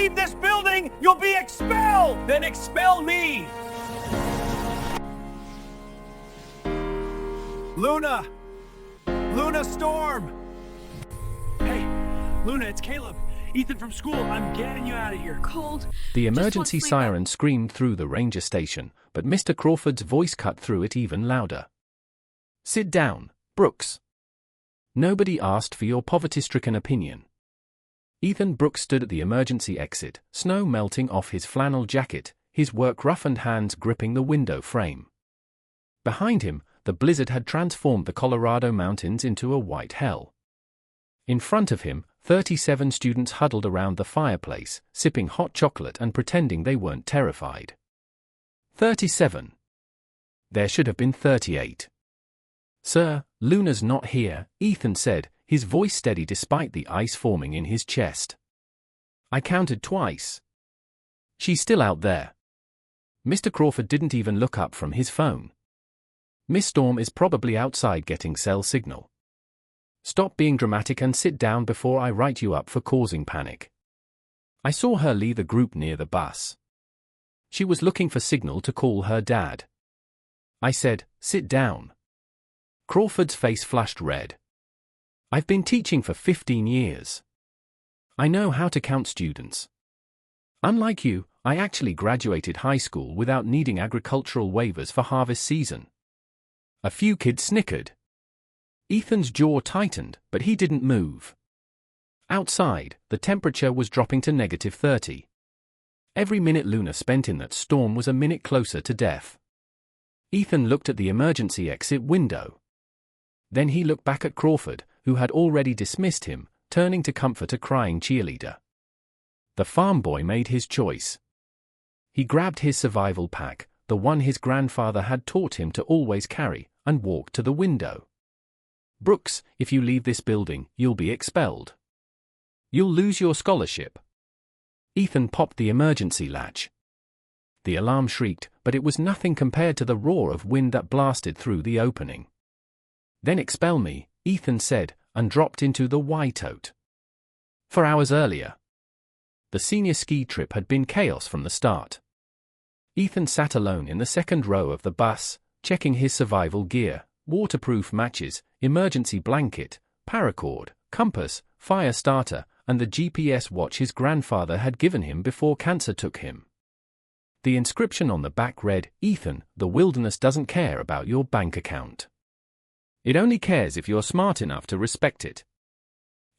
leave this building, you'll be expelled! Then expel me! Luna! Luna Storm! Hey, Luna, it's Caleb. Ethan from school. I'm getting you out of here. Cold. The emergency siren screamed through the ranger station, but Mr. Crawford's voice cut through it even louder. Sit down, Brooks. Nobody asked for your poverty-stricken opinion. Ethan Brooks stood at the emergency exit, snow melting off his flannel jacket, his work-roughened hands gripping the window frame. Behind him, the blizzard had transformed the Colorado mountains into a white hell. In front of him, 37 students huddled around the fireplace, sipping hot chocolate and pretending they weren't terrified. 37. There should have been 38. Sir, Luna's not here, Ethan said, his voice steady despite the ice forming in his chest. I counted twice. She's still out there. Mr. Crawford didn't even look up from his phone. Miss Storm is probably outside getting cell signal. Stop being dramatic and sit down before I write you up for causing panic. I saw her leave the group near the bus. She was looking for signal to call her dad. I said, sit down. Crawford's face flushed red. I've been teaching for 15 years. I know how to count students. Unlike you, I actually graduated high school without needing agricultural waivers for harvest season. A few kids snickered. Ethan's jaw tightened, but he didn't move. Outside, the temperature was dropping to -30. Every minute Luna spent in that storm was a minute closer to death. Ethan looked at the emergency exit window. Then he looked back at Crawford, who had already dismissed him, turning to comfort a crying cheerleader. The farm boy made his choice. He grabbed his survival pack, the one his grandfather had taught him to always carry, and walked to the window. Brooks, if you leave this building, you'll be expelled. You'll lose your scholarship. Ethan popped the emergency latch. The alarm shrieked, but it was nothing compared to the roar of wind that blasted through the opening. Then expel me, Ethan said, and dropped into the whiteout. 4 hours earlier. The senior ski trip had been chaos from the start. Ethan sat alone in the second row of the bus, checking his survival gear, waterproof matches, emergency blanket, paracord, compass, fire starter, and the GPS watch his grandfather had given him before cancer took him. The inscription on the back read, Ethan, the wilderness doesn't care about your bank account. It only cares if you're smart enough to respect it.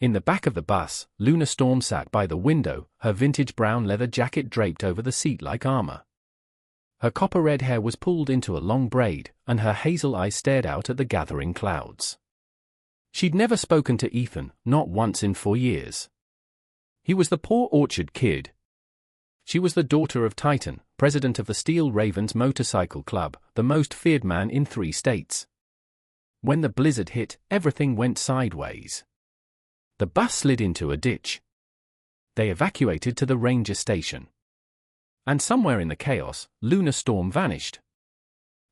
In the back of the bus, Luna Storm sat by the window, her vintage brown leather jacket draped over the seat like armor. Her copper-red hair was pulled into a long braid, and her hazel eyes stared out at the gathering clouds. She'd never spoken to Ethan, not once in 4 years. He was the poor orchard kid. She was the daughter of Titan, president of the Steel Ravens Motorcycle Club, the most feared man in 3 states. When the blizzard hit, everything went sideways. The bus slid into a ditch. They evacuated to the ranger station. And somewhere in the chaos, Luna Storm vanished.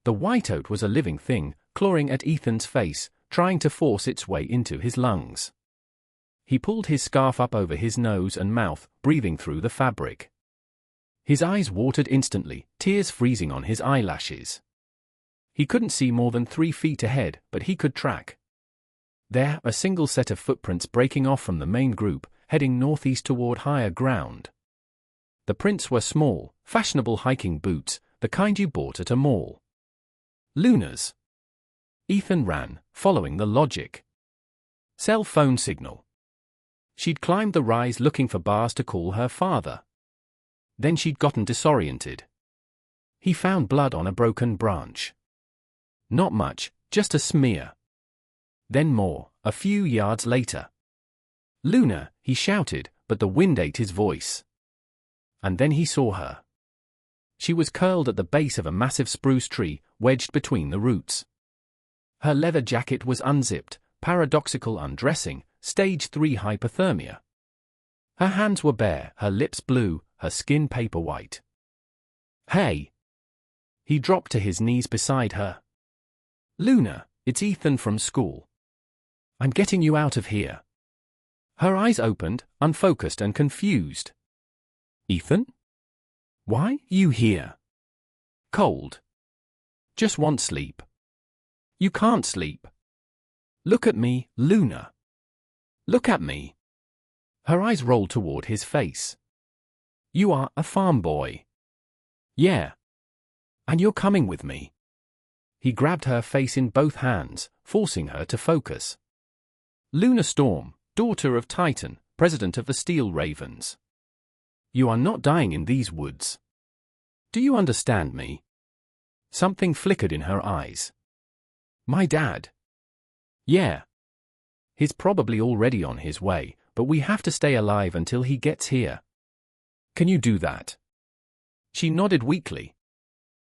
The whiteout was a living thing, clawing at Ethan's face, trying to force its way into his lungs. He pulled his scarf up over his nose and mouth, breathing through the fabric. His eyes watered instantly, tears freezing on his eyelashes. He couldn't see more than 3 feet ahead, but he could track. There, a single set of footprints breaking off from the main group, heading northeast toward higher ground. The prints were small, fashionable hiking boots, the kind you bought at a mall. Luna's. Ethan ran, following the logic. Cell phone signal. She'd climbed the rise looking for bars to call her father. Then she'd gotten disoriented. He found blood on a broken branch. Not much, just a smear. Then more, a few yards later. Luna, he shouted, but the wind ate his voice. And then he saw her. She was curled at the base of a massive spruce tree, wedged between the roots. Her leather jacket was unzipped, paradoxical undressing, stage 3 hypothermia. Her hands were bare, her lips blue, her skin paper white. Hey! He dropped to his knees beside her. Luna, it's Ethan from school. I'm getting you out of here. Her eyes opened, unfocused and confused. Ethan? Why you here? Cold. Just want sleep. You can't sleep. Look at me, Luna. Look at me. Her eyes rolled toward his face. You are a farm boy. Yeah. And you're coming with me. He grabbed her face in both hands, forcing her to focus. Luna Storm, daughter of Titan, president of the Steel Ravens. You are not dying in these woods. Do you understand me? Something flickered in her eyes. My dad. Yeah. He's probably already on his way, but we have to stay alive until he gets here. Can you do that? She nodded weakly.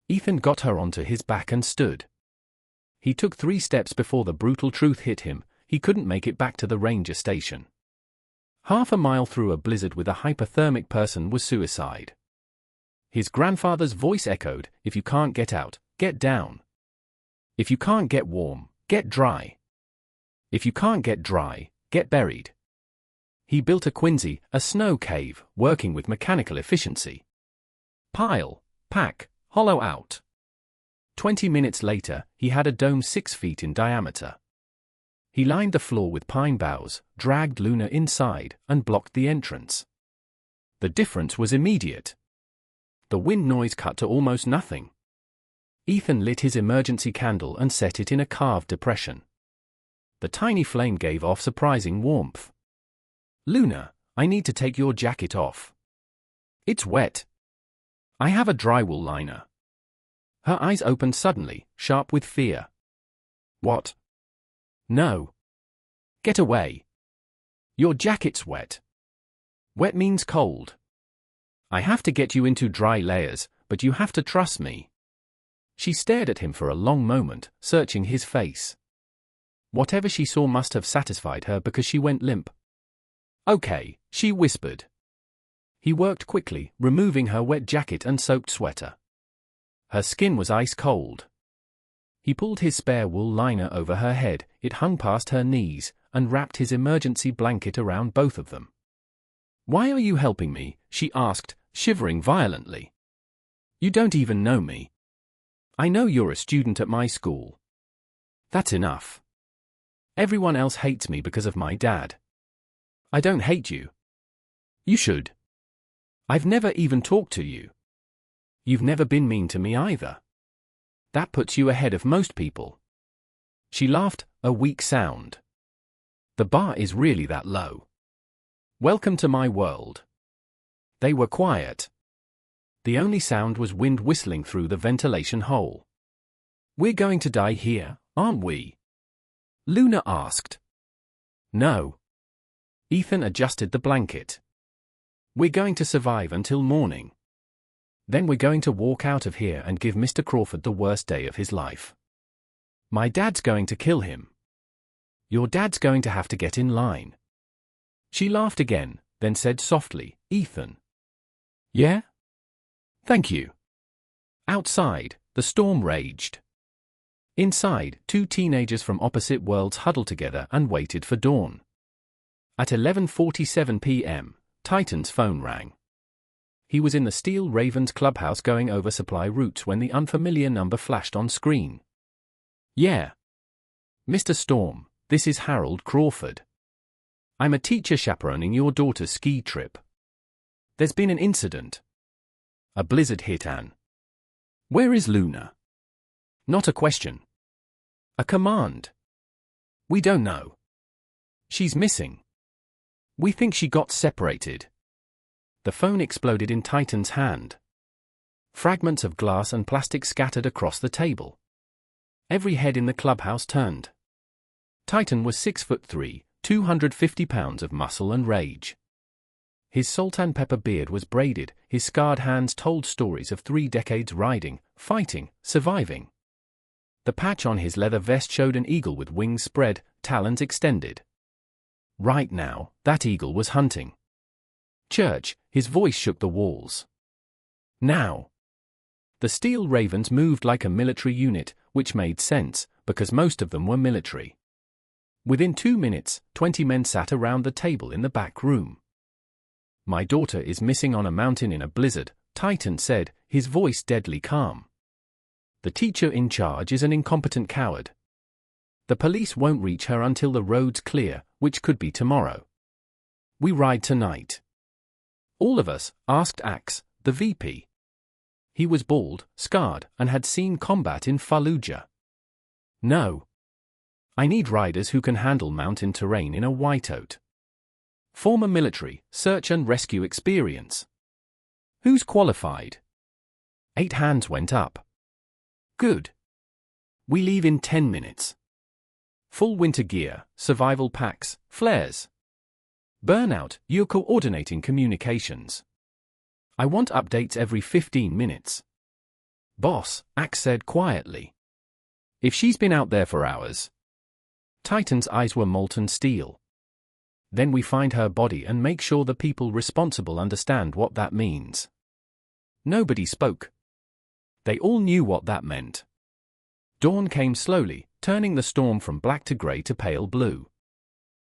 Ethan got her onto his back and stood. He took 3 steps before the brutal truth hit him. He couldn't make it back to the ranger station. Half a mile through a blizzard with a hypothermic person was suicide. His grandfather's voice echoed, if you can't get out, get down. If you can't get warm, get dry. If you can't get dry, get buried. He built a Quincy, a snow cave, working with mechanical efficiency. Pile, pack, hollow out. 20 minutes later, he had a dome 6 feet in diameter. He lined the floor with pine boughs, dragged Luna inside, and blocked the entrance. The difference was immediate. The wind noise cut to almost nothing. Ethan lit his emergency candle and set it in a carved depression. The tiny flame gave off surprising warmth. Luna, I need to take your jacket off. It's wet. I have a drywall liner. Her eyes opened suddenly, sharp with fear. What? No. Get away. Your jacket's wet. Wet means cold. I have to get you into dry layers, but you have to trust me. She stared at him for a long moment, searching his face. Whatever she saw must have satisfied her because she went limp. Okay, she whispered. He worked quickly, removing her wet jacket and soaked sweater. Her skin was ice cold. He pulled his spare wool liner over her head, it hung past her knees, and wrapped his emergency blanket around both of them. Why are you helping me? She asked, shivering violently. You don't even know me. I know you're a student at my school. That's enough. Everyone else hates me because of my dad. I don't hate you. You should. I've never even talked to you. You've never been mean to me either. That puts you ahead of most people. She laughed, a weak sound. The bar is really that low. Welcome to my world. They were quiet. The only sound was wind whistling through the ventilation hole. We're going to die here, aren't we? Luna asked. No. Ethan adjusted the blanket. We're going to survive until morning. Then we're going to walk out of here and give Mr. Crawford the worst day of his life. My dad's going to kill him. Your dad's going to have to get in line. She laughed again, then said softly, Ethan. Yeah? Thank you. Outside, the storm raged. Inside, 2 teenagers from opposite worlds huddled together and waited for dawn. At 11:47 p.m., Titan's phone rang. He was in the Steel Ravens clubhouse going over supply routes when the unfamiliar number flashed on screen. Yeah. Mr. Storm, this is Harold Crawford. I'm a teacher chaperoning your daughter's ski trip. There's been an incident. A blizzard hit Anne. Where is Luna? Not a question. A command. We don't know. She's missing. We think she got separated. The phone exploded in Titan's hand. Fragments of glass and plastic scattered across the table. Every head in the clubhouse turned. Titan was 6'3", 250 pounds of muscle and rage. His salt and pepper beard was braided, his scarred hands told stories of 3 decades riding, fighting, surviving. The patch on his leather vest showed an eagle with wings spread, talons extended. Right now, that eagle was hunting. Church, his voice shook the walls. Now. The Steel Ravens moved like a military unit, which made sense, because most of them were military. Within 2 minutes, 20 men sat around the table in the back room. My daughter is missing on a mountain in a blizzard, Titan said, his voice deadly calm. The teacher in charge is an incompetent coward. The police won't reach her until the road's clear, which could be tomorrow. We ride tonight. All of us, asked Axe, the VP. He was bald, scarred, and had seen combat in Fallujah. No. I need riders who can handle mountain terrain in a whiteout. Former military, search and rescue experience. Who's qualified? 8 hands went up. Good. We leave in 10 minutes. Full winter gear, survival packs, flares. Burnout, you're coordinating communications. I want updates every 15 minutes. Boss, Axe said quietly. If she's been out there for hours. Titan's eyes were molten steel. Then we find her body and make sure the people responsible understand what that means. Nobody spoke. They all knew what that meant. Dawn came slowly, turning the storm from black to grey to pale blue.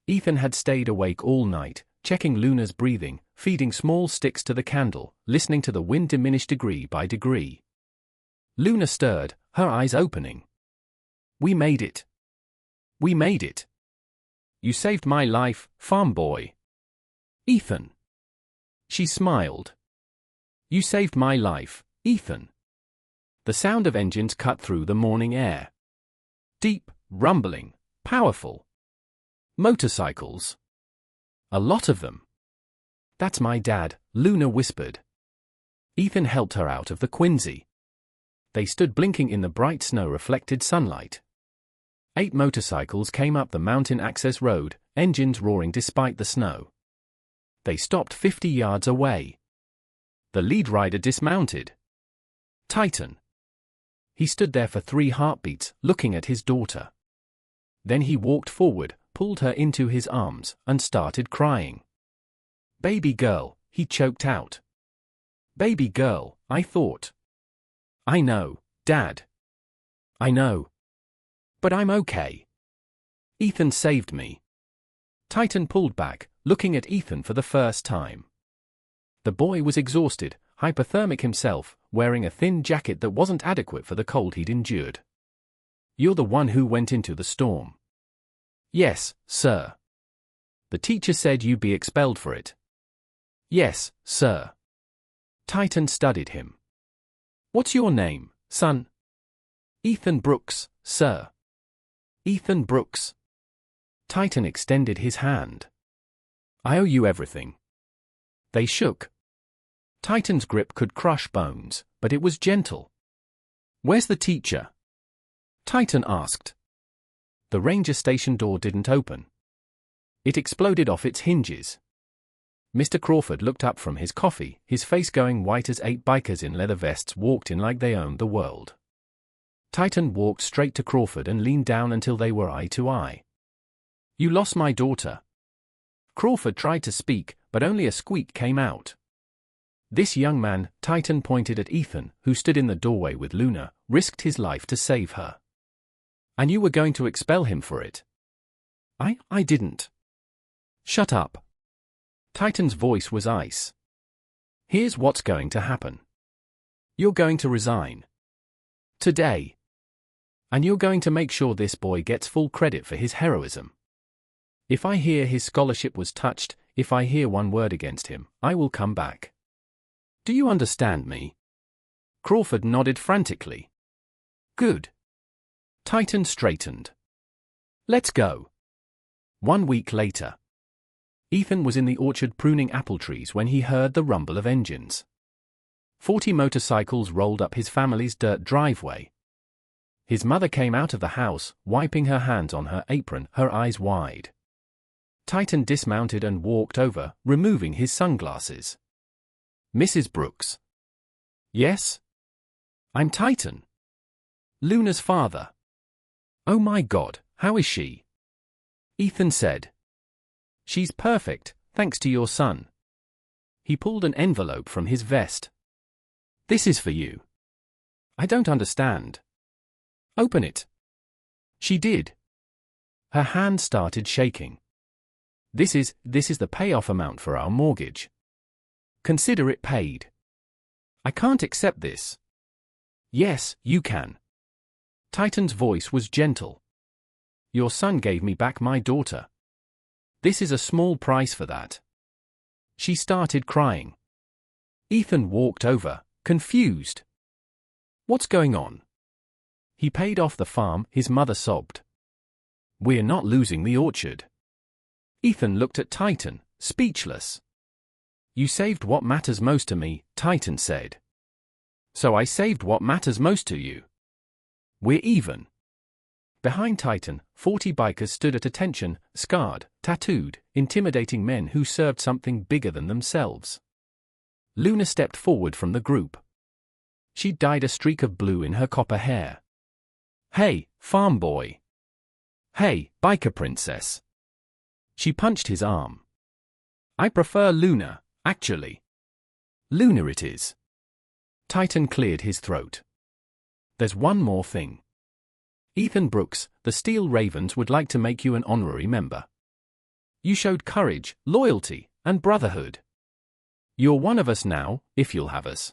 Ethan had stayed awake all night, checking Luna's breathing, feeding small sticks to the candle, listening to the wind diminish degree by degree. Luna stirred, her eyes opening. We made it. We made it. You saved my life, farm boy. Ethan. She smiled. You saved my life, Ethan. The sound of engines cut through the morning air. Deep, rumbling, powerful. Motorcycles. A lot of them. That's my dad, Luna whispered. Ethan helped her out of the Quincy. They stood blinking in the bright snow-reflected sunlight. 8 motorcycles came up the mountain access road, engines roaring despite the snow. They stopped 50 yards away. The lead rider dismounted. Titan. He stood there for 3 heartbeats, looking at his daughter. Then he walked forward, pulled her into his arms, and started crying. Baby girl, he choked out. Baby girl, I thought. I know, Dad. I know. But I'm okay. Ethan saved me. Titan pulled back, looking at Ethan for the first time. The boy was exhausted, hypothermic himself, wearing a thin jacket that wasn't adequate for the cold he'd endured. You're the one who went into the storm. Yes, sir. The teacher said you'd be expelled for it. Yes, sir. Titan studied him. What's your name, son? Ethan Brooks, sir. Ethan Brooks. Titan extended his hand. I owe you everything. They shook. Titan's grip could crush bones, but it was gentle. Where's the teacher? Titan asked. The ranger station door didn't open. It exploded off its hinges. Mr. Crawford looked up from his coffee, his face going white as 8 bikers in leather vests walked in like they owned the world. Titan walked straight to Crawford and leaned down until they were eye to eye. You lost my daughter. Crawford tried to speak, but only a squeak came out. This young man, Titan pointed at Ethan, who stood in the doorway with Luna, risked his life to save her. And you were going to expel him for it. I didn't. Shut up. Titan's voice was ice. Here's what's going to happen. You're going to resign. Today. And you're going to make sure this boy gets full credit for his heroism. If I hear his scholarship was touched, if I hear one word against him, I will come back. Do you understand me? Crawford nodded frantically. Good. Titan straightened. Let's go. 1 week later. Ethan was in the orchard pruning apple trees when he heard the rumble of engines. 40 motorcycles rolled up his family's dirt driveway. His mother came out of the house, wiping her hands on her apron, her eyes wide. Titan dismounted and walked over, removing his sunglasses. Mrs. Brooks. Yes? I'm Titan. Luna's father. Oh my God, how is she? Ethan said. She's perfect, thanks to your son. He pulled an envelope from his vest. This is for you. I don't understand. Open it. She did. Her hand started shaking. This is the payoff amount for our mortgage. consider it paid. I can't accept this. Yes, you can. Titan's voice was gentle. Your son gave me back my daughter. This is a small price for that. She started crying. Ethan walked over, confused. What's going on? He paid off the farm, his mother sobbed. We're not losing the orchard. Ethan looked at Titan, speechless. You saved what matters most to me, Titan said. So I saved what matters most to you. We're even. Behind Titan, 40 bikers stood at attention, scarred, tattooed, intimidating men who served something bigger than themselves. Luna stepped forward from the group. She dyed a streak of blue in her copper hair. Hey, farm boy. Hey, biker princess. She punched his arm. I prefer Luna, actually. Luna it is. Titan cleared his throat. There's one more thing. Ethan Brooks, the Steel Ravens would like to make you an honorary member. You showed courage, loyalty, and brotherhood. You're one of us now, if you'll have us.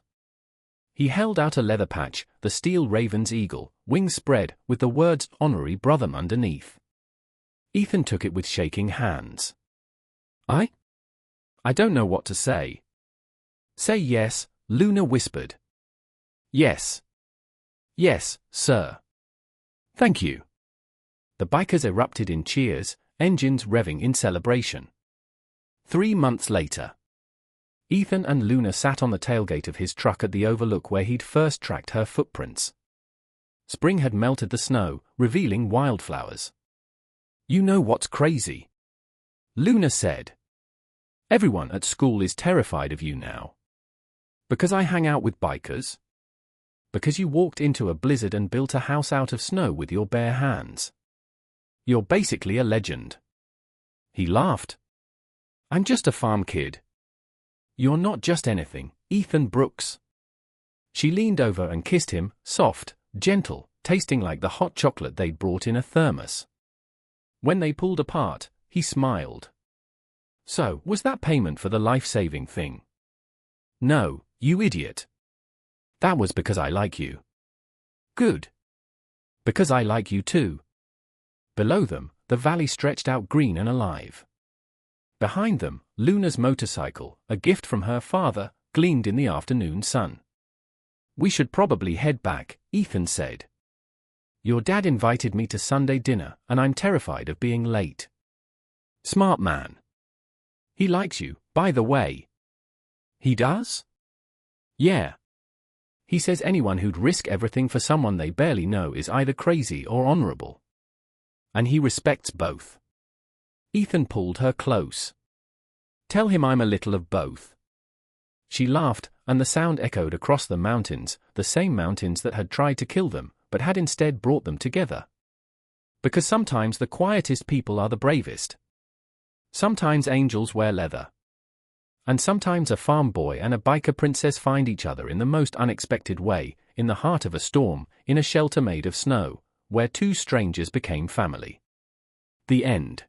He held out a leather patch, the Steel Raven's eagle, wings spread, with the words honorary brother underneath. Ethan took it with shaking hands. I don't know what to say. Say yes, Luna whispered. Yes. Yes, sir. Thank you. The bikers erupted in cheers, engines revving in celebration. 3 months later. Ethan and Luna sat on the tailgate of his truck at the overlook where he'd first tracked her footprints. Spring had melted the snow, revealing wildflowers. You know what's crazy? Luna said. Everyone at school is terrified of you now. Because I hang out with bikers? Because you walked into a blizzard and built a house out of snow with your bare hands. You're basically a legend. He laughed. I'm just a farm kid. You're not just anything, Ethan Brooks. She leaned over and kissed him, soft, gentle, tasting like the hot chocolate they'd brought in a thermos. When they pulled apart, he smiled. So, was that payment for the life-saving thing? No, you idiot. That was because I like you. Good. Because I like you too. Below them, the valley stretched out green and alive. Behind them, Luna's motorcycle, a gift from her father, gleamed in the afternoon sun. We should probably head back, Ethan said. Your dad invited me to Sunday dinner, and I'm terrified of being late. Smart man. He likes you, by the way. He does? Yeah. He says anyone who'd risk everything for someone they barely know is either crazy or honorable. And he respects both. Ethan pulled her close. Tell him I'm a little of both. She laughed, and the sound echoed across the mountains, the same mountains that had tried to kill them, but had instead brought them together. Because sometimes the quietest people are the bravest. Sometimes angels wear leather. And sometimes a farm boy and a biker princess find each other in the most unexpected way, in the heart of a storm, in a shelter made of snow, where two strangers became family. The end.